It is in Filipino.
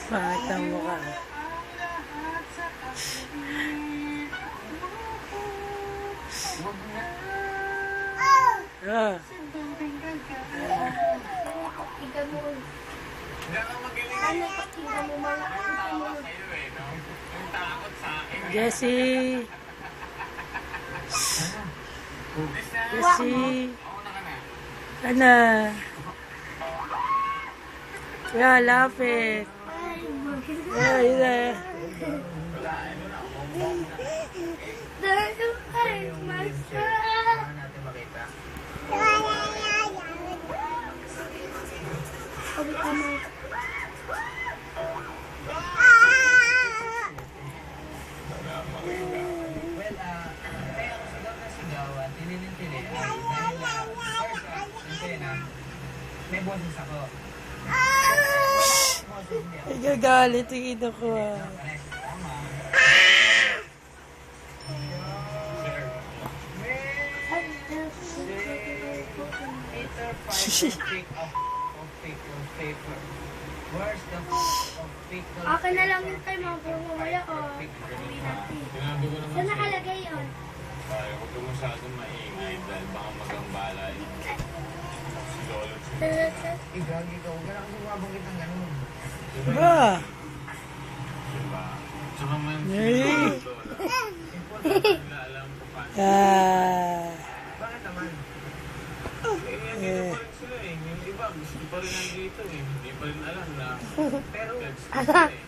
Pangit ang mukha. Ah. Jessie. Jessie. Ana. Yeah, lapit. Ay, na. May boses ako. Nagagalit yung ino ko ah. Okay na lang yung tayo mga pumamaya o hindi natin. Saan nakalagay yun? Huwag ka masyadong maingay dahil baka magambala yung si Lolo. Igagi ka, huwag ka na kasi mabanggit ng ganun. Ba? Diba? Tsaka man si Yay! Lola. Importante na alam ko paano. Ah. Bakit naman? Nandito pa rin sila eh. Yung iba gusto pa rin nandito eh. Hindi pa rin alam na. Pero, Text ko sila eh.